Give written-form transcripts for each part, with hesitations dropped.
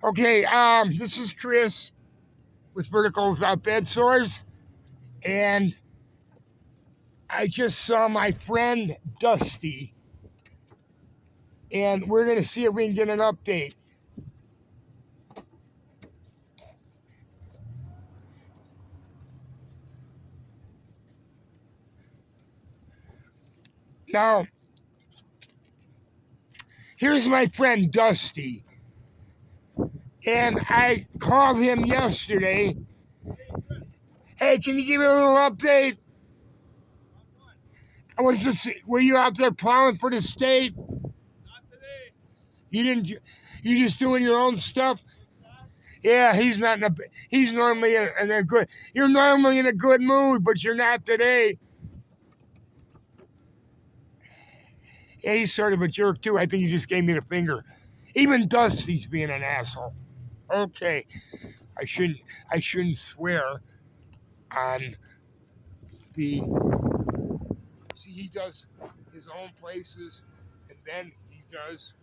Okay, this is Chris with Vertical Without Bedsores, and I just saw my friend Dusty, and we're gonna see if we can get an update. Now, here's my friend Dusty, and I called him yesterday. Hey, can you give me a little update? Were you out there plowing for the state? Not today. You didn't. You just doing your own stuff. Yeah, he's not in a. He's normally in a good. You're normally in a good mood, but you're not today. Yeah, he's sort of a jerk too. I think he just gave me the finger. Even Dusty's being an asshole. Okay, I shouldn't swear on the. See, he does his own places, and then he does.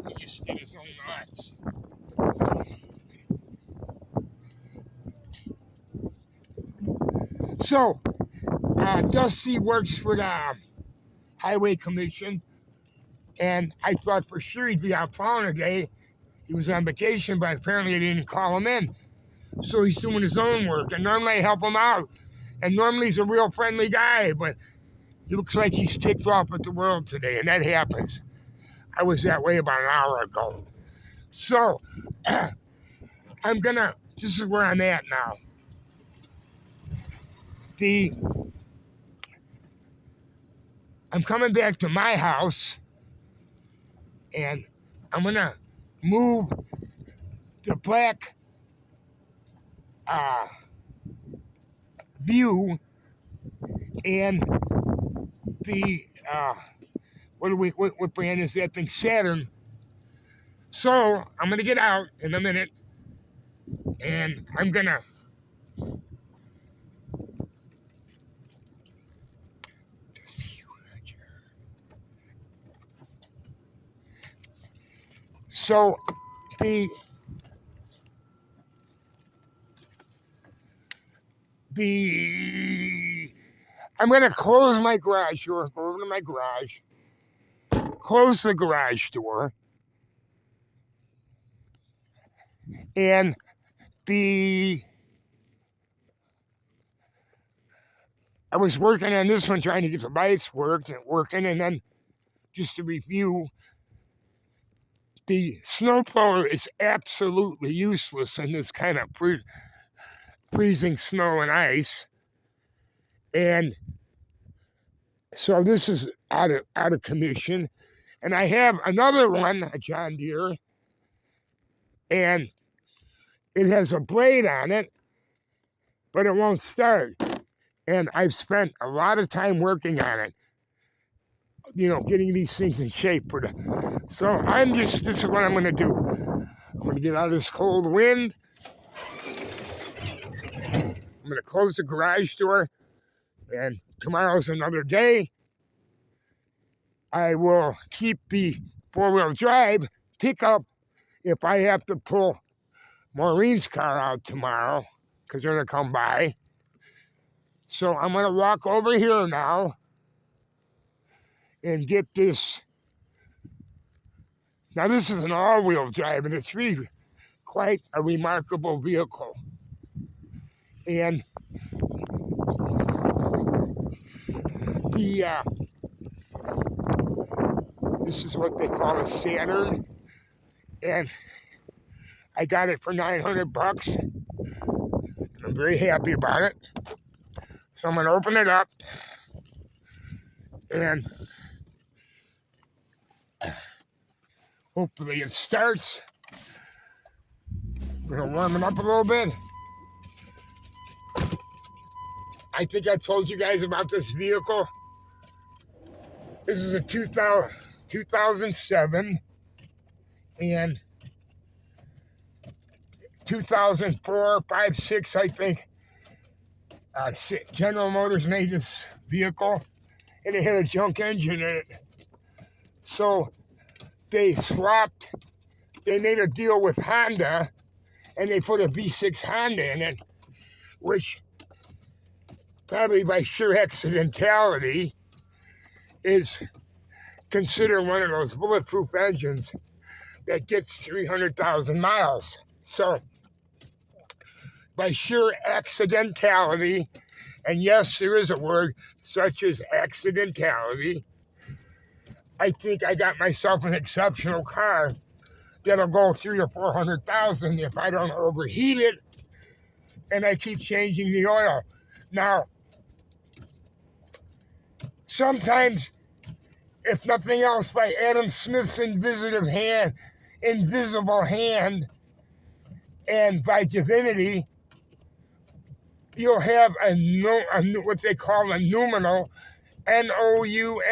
He just did his own nuts. So, Dusty works for the Highway Commission, and I thought for sure he'd be out plowing today. He was on vacation, but apparently I didn't call him in. So he's doing his own work, and normally I help him out. And normally he's a real friendly guy, but he looks like he's ticked off at the world today, and that happens. I was that way about an hour ago. So, this is where I'm at now. I'm coming back to my house, and I'm gonna move the black view and the what brand is that thing? Saturn. So I'm gonna get out in a minute, and I'm gonna so the I'm gonna close my garage door, go over to my garage, close the garage door, and I was working on this one trying to get the lights working, and then just to review, the snowblower is absolutely useless in this kind of freezing snow and ice. And so this is out of commission. And I have another one, a John Deere, and it has a blade on it, but it won't start. And I've spent a lot of time working on it, getting these things in shape for so this is what I'm gonna do. I'm gonna get out of this cold wind. I'm gonna close the garage door, and tomorrow's another day. I will keep the four-wheel drive pickup if I have to pull Maureen's car out tomorrow, because they're gonna come by. So I'm gonna walk over here now and get this. Now this is an all-wheel drive, and it's really quite a remarkable vehicle. And this is what they call a Saturn, and I got it for $900. I'm very happy about it. So I'm gonna open it up, and hopefully it starts. I'm gonna warm it up a little bit. I think I told you guys about this vehicle. This is a 2007 and 2004, 5, 6, I think. General Motors made this vehicle, and it had a junk engine in it. So they made a deal with Honda, and they put a V6 Honda in it, which probably by sheer accidentality is considered one of those bulletproof engines that gets 300,000 miles. So by sheer accidentality, and yes, there is a word such as accidentality, I think I got myself an exceptional car that'll go 300,000 or 400,000 if I don't overheat it and I keep changing the oil. Now, sometimes, if nothing else, by Adam Smith's invisible hand, and by divinity, you'll have what they call a noumenal, Noumenal,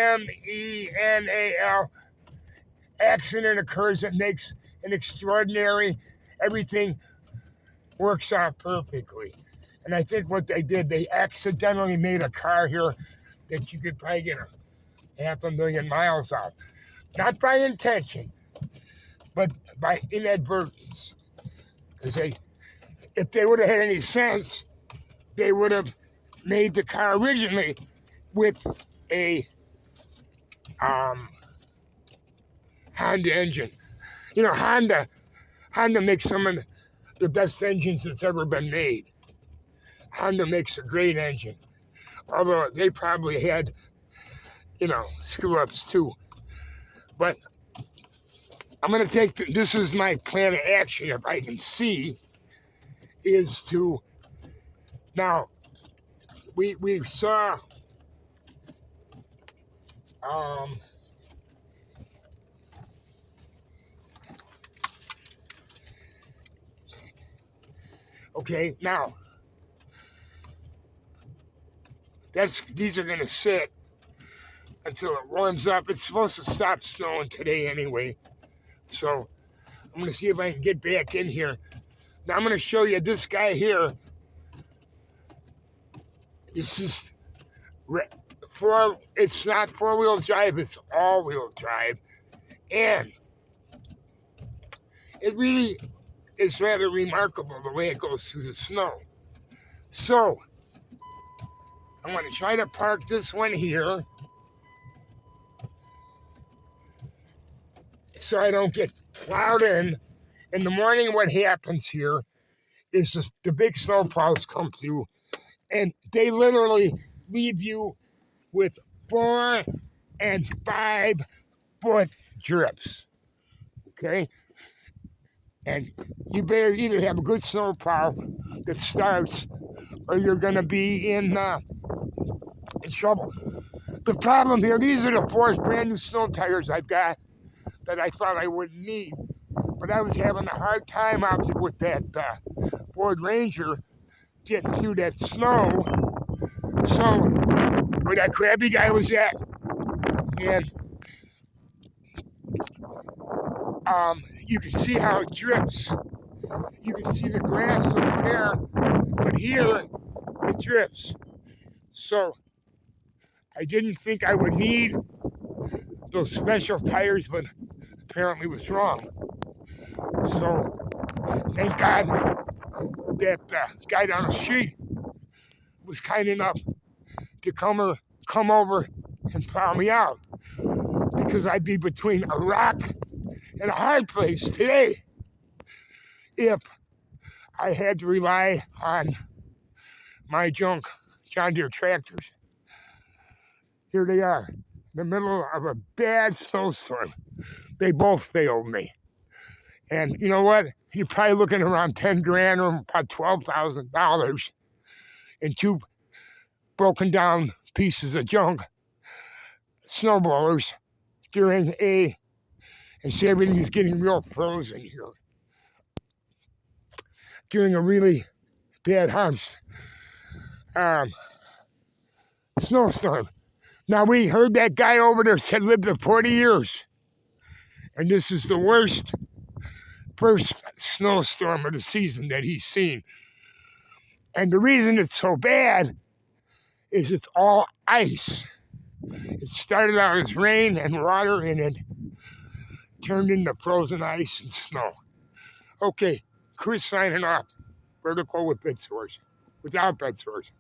accident occurs that makes an extraordinary, everything works out perfectly. And I think what they did, they accidentally made a car here that you could probably get 500,000 miles out. Not by intention, but by inadvertence. Because if they would have had any sense, they would have made the car originally with a Honda engine. You know, Honda makes some of the best engines that's ever been made. Honda makes a great engine. Although they probably had, screw-ups too. But I'm going to this is my plan of action, if I can see, is to, now, we saw, okay, now, these are going to sit until it warms up. It's supposed to stop snowing today anyway. So I'm going to see if I can get back in here. Now I'm going to show you this guy here. This is, it's not four-wheel drive, it's all-wheel drive. And it really is rather remarkable the way it goes through the snow. So I'm going to try to park this one here so I don't get plowed in. In the morning, what happens here is the big snow plows come through, and they literally leave you with 4 and 5 foot drips, okay? And you better either have a good snow plow that starts, or you're going to be in trouble. The problem here, these are the 4 brand new snow tires I've got that I thought I wouldn't need. But I was having a hard time out there with that Ford Ranger getting through that snow. So, where that crabby guy was at, and you can see how it drips. You can see the grass over there, but here it drips. So, I didn't think I would need those special tires, but apparently was wrong. So, thank God that guy down the street was kind enough to come over and plow me out, because I'd be between a rock and a hard place today if I had to rely on my junk John Deere tractors. Here they are, in the middle of a bad snowstorm. They both failed me. And you know what? You're probably looking around 10 grand or about $12,000 in 2 broken down pieces of junk snowblowers and see, everything's getting real frozen here. During a really bad snowstorm. Now, we heard that guy over there said lived for 40 years. And this is the first snowstorm of the season that he's seen. And the reason it's so bad is it's all ice. It started out as rain and water, and it turned into frozen ice and snow. Okay, Chris signing off. Vertical with bedsores. Without bedsores.